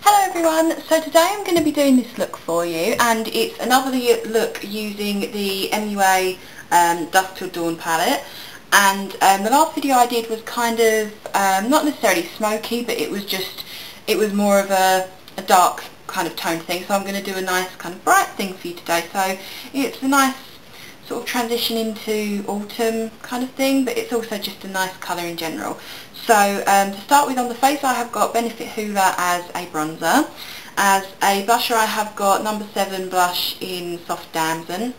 Hello everyone, so today I'm going to be doing this look for you, and it's another look using the MUA Dusk Till Dawn palette. And the last video I did was kind of, not necessarily smoky, but it was more of a dark kind of tone thing, so I'm going to do a nice kind of bright thing for you today. So it's a nice sort of transition into autumn kind of thing, but it's also just a nice colour in general. So to start with, on the face I have got Benefit Hoola as a bronzer. As a blusher I have got number 7 blush in Soft Damson,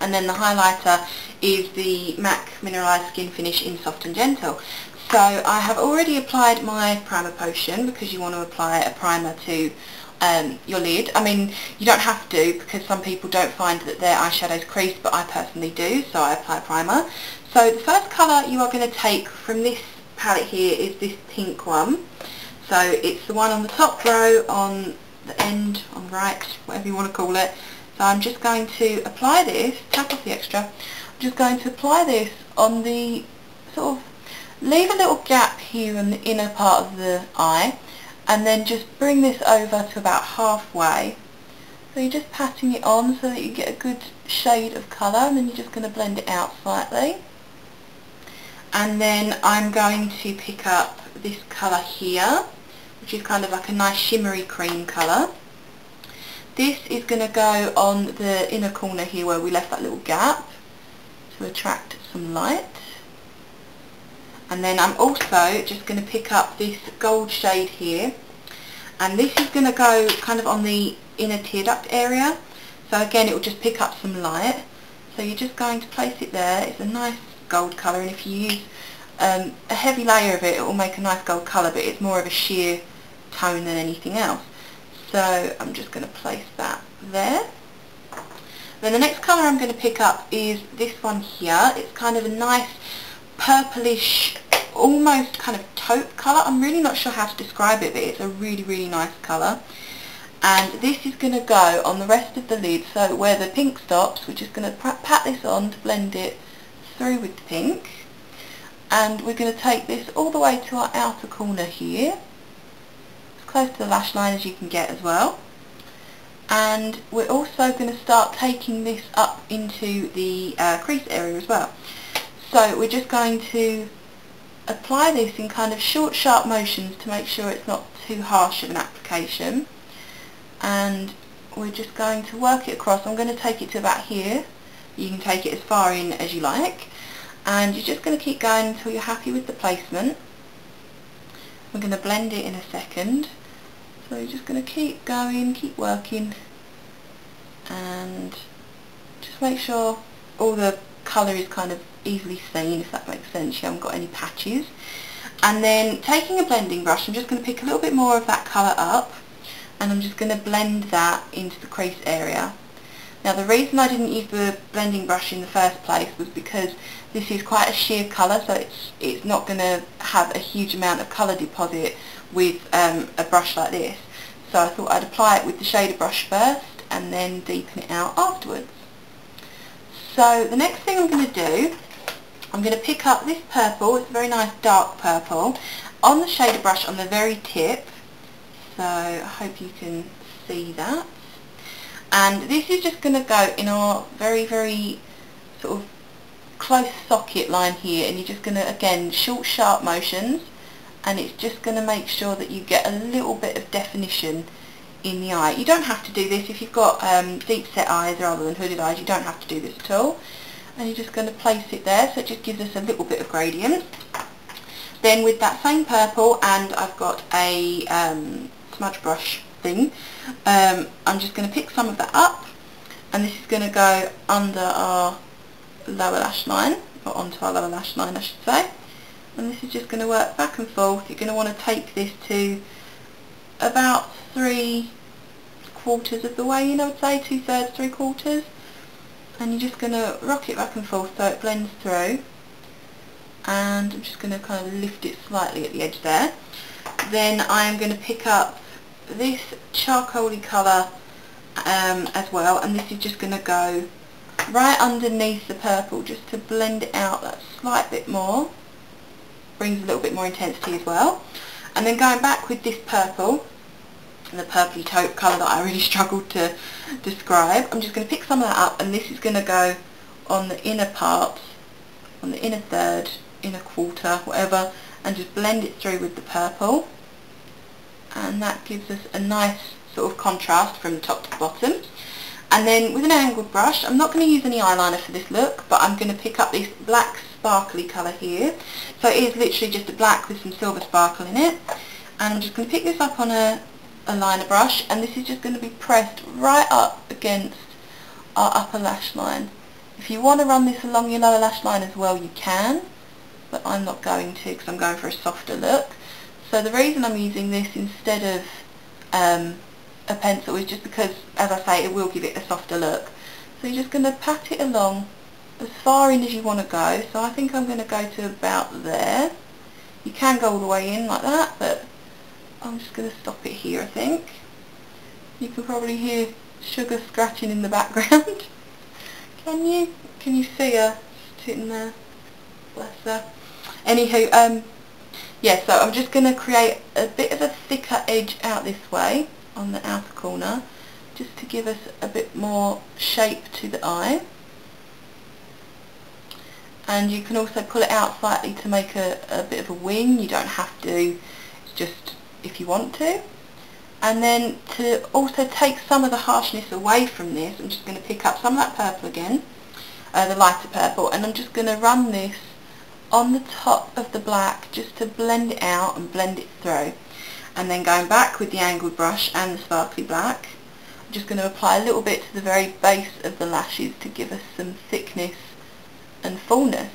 and then the highlighter is the MAC Mineralised Skin Finish in Soft and Gentle. So I have already applied my primer potion, because you want to apply a primer to your lid. I mean, you don't have to, because some people don't find that their eyeshadows crease, but I personally do, so I apply a primer. So the first colour you are going to take from this palette here is this pink one. So it's the one on the top row, on the end, on the right, whatever you want to call it. So I'm just going to apply this, tap off the extra, I'm just going to apply this on the sort of, leave a little gap here in the inner part of the eye, and then just bring this over to about halfway. So you're just patting it on so that you get a good shade of colour, and then you're just going to blend it out slightly. And then I'm going to pick up this colour here, which is kind of like a nice shimmery cream colour. This is going to go on the inner corner here where we left that little gap to attract some light. And then I'm also just going to pick up this gold shade here, and this is going to go kind of on the inner tear duct area. So again, it will just pick up some light. So you're just going to place it there. It's a nice gold colour, and if you use a heavy layer of it, it will make a nice gold colour, but it's more of a sheer tone than anything else. So I'm just going to place that there. Then the next colour I'm going to pick up is this one here. It's kind of a nice purplish, almost kind of taupe colour. I'm really not sure how to describe it, but it's a really, really nice colour. And this is going to go on the rest of the lid, so where the pink stops, we're just going to pat this on to blend it through with the pink. And we're going to take this all the way to our outer corner here, as close to the lash line as you can get as well. And we're also going to start taking this up into the crease area as well. So we're just going to apply this in kind of short, sharp motions to make sure it's not too harsh of an application. And we're just going to work it across. I'm going to take it to about here. You can take it as far in as you like. And you're just going to keep going until you're happy with the placement. We're going to blend it in a second. So you're just going to keep going, keep working. And just make sure all the colour is kind of easily seen, if that makes sense. You haven't got any patches. And then taking a blending brush, I'm just going to pick a little bit more of that colour up, and I'm just going to blend that into the crease area. Now the reason I didn't use the blending brush in the first place was because this is quite a sheer colour, so it's not going to have a huge amount of colour deposit with a brush like this. So I thought I'd apply it with the shader brush first and then deepen it out afterwards. So the next thing I'm going to do, I'm going to pick up this purple. It's a very nice dark purple, on the shader brush on the very tip. So I hope you can see that. And this is just going to go in our very, very sort of close socket line here, and you're just going to, again, short, sharp motions, and it's just going to make sure that you get a little bit of definition in the eye. You don't have to do this if you've got deep set eyes rather than hooded eyes. You don't have to do this at all. And you're just going to place it there, so it just gives us a little bit of gradient. Then with that same purple, and I've got a smudge brush thing, I'm just going to pick some of that up, and this is going to go under our lower lash line, or onto our lower lash line I should say. And this is just going to work back and forth. You're going to want to take this to about 3/4 of the way in, I would say, 2/3, 3/4, and you're just going to rock it back and forth so it blends through. And I'm just going to kind of lift it slightly at the edge there. Then I'm going to pick up this charcoaly colour as well, and this is just going to go right underneath the purple just to blend it out that slight bit more. Brings a little bit more intensity as well. And then going back with this purple, and the purpley taupe colour that I really struggled to describe. I'm just going to pick some of that up, and this is going to go on the inner part, on the inner third, inner quarter, whatever, and just blend it through with the purple, and that gives us a nice sort of contrast from the top to the bottom. And then with an angled brush, I'm not going to use any eyeliner for this look, but I'm going to pick up this black sparkly colour here. So it is literally just a black with some silver sparkle in it, and I'm just going to pick this up on a liner brush, and this is just going to be pressed right up against our upper lash line. If you want to run this along your lower lash line as well, you can, but I'm not going to because I'm going for a softer look. So the reason I'm using this instead of a pencil is just because, as I say, it will give it a softer look. So you're just going to pat it along as far in as you want to go. So I think I'm going to go to about there. You can go all the way in like that, but I'm just going to stop it here, I think. You can probably hear Sugar scratching in the background. Can you? Can you see her sitting there? Bless her. Anywho, yeah, so I'm just going to create a bit of a thicker edge out this way on the outer corner, just to give us a bit more shape to the eye. And you can also pull it out slightly to make a bit of a wing. You don't have to, it's just if you want to. And then to also take some of the harshness away from this, I'm just going to pick up some of that purple again, the lighter purple, and I'm just going to run this on the top of the black just to blend it out and blend it through. And then going back with the angled brush and the sparkly black, I'm just going to apply a little bit to the very base of the lashes to give us some thickness and fullness.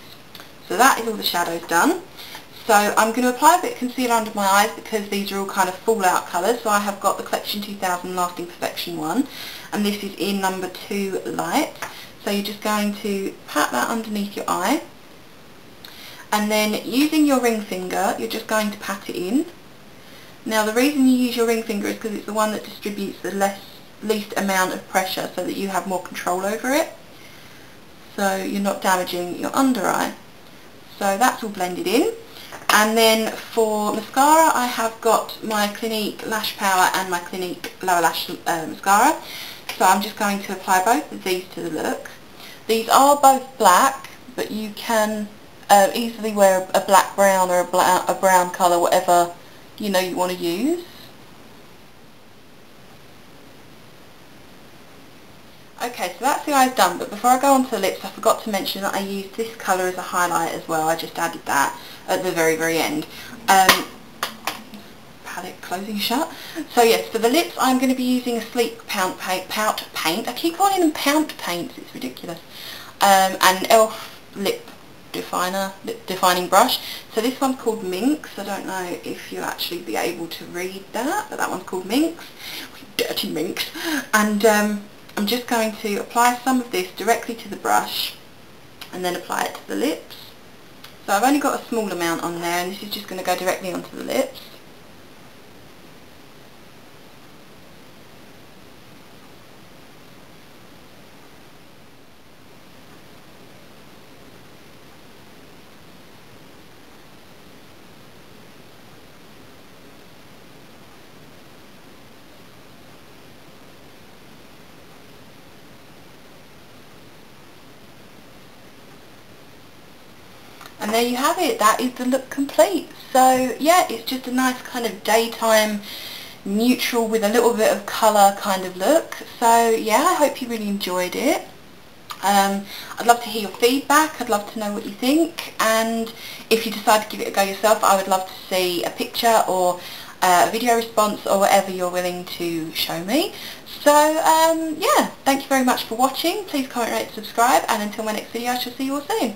So that is all the shadows done. So I'm going to apply a bit of concealer under my eyes because these are all kind of fallout colours. So I have got the Collection 2000 Lasting Perfection one, and this is in number 2 light. So you're just going to pat that underneath your eye, and then using your ring finger you're just going to pat it in. Now the reason you use your ring finger is because it's the one that distributes the least amount of pressure so that you have more control over it, so you're not damaging your under eye. So that's all blended in. And then for mascara, I have got my Clinique Lash Power and my Clinique Lower Lash Mascara. So I'm just going to apply both of these to the look. These are both black, but you can easily wear a black brown or a brown colour, whatever you know you want to use. Okay, so that's the eyes done, but before I go on to the lips, I forgot to mention that I used this colour as a highlight as well. I just added that at the very, very end. Palette closing shut. So yes, for the lips I'm going to be using a sleek pout paint. I keep calling them pout paints, it's ridiculous. And an e.l.f. lip defining brush. So this one's called Minx. I don't know if you'll actually be able to read that, but that one's called Minx. Dirty Minx. And I'm just going to apply some of this directly to the brush and then apply it to the lips. So I've only got a small amount on there, and this is just going to go directly onto the lips. And there you have it, that is the look complete. So yeah, it's just a nice kind of daytime neutral with a little bit of colour kind of look. So yeah, I hope you really enjoyed it. I'd love to hear your feedback, I'd love to know what you think, and if you decide to give it a go yourself, I would love to see a picture or a video response or whatever you're willing to show me. So yeah, thank you very much for watching. Please comment, rate, subscribe, and until my next video I shall see you all soon.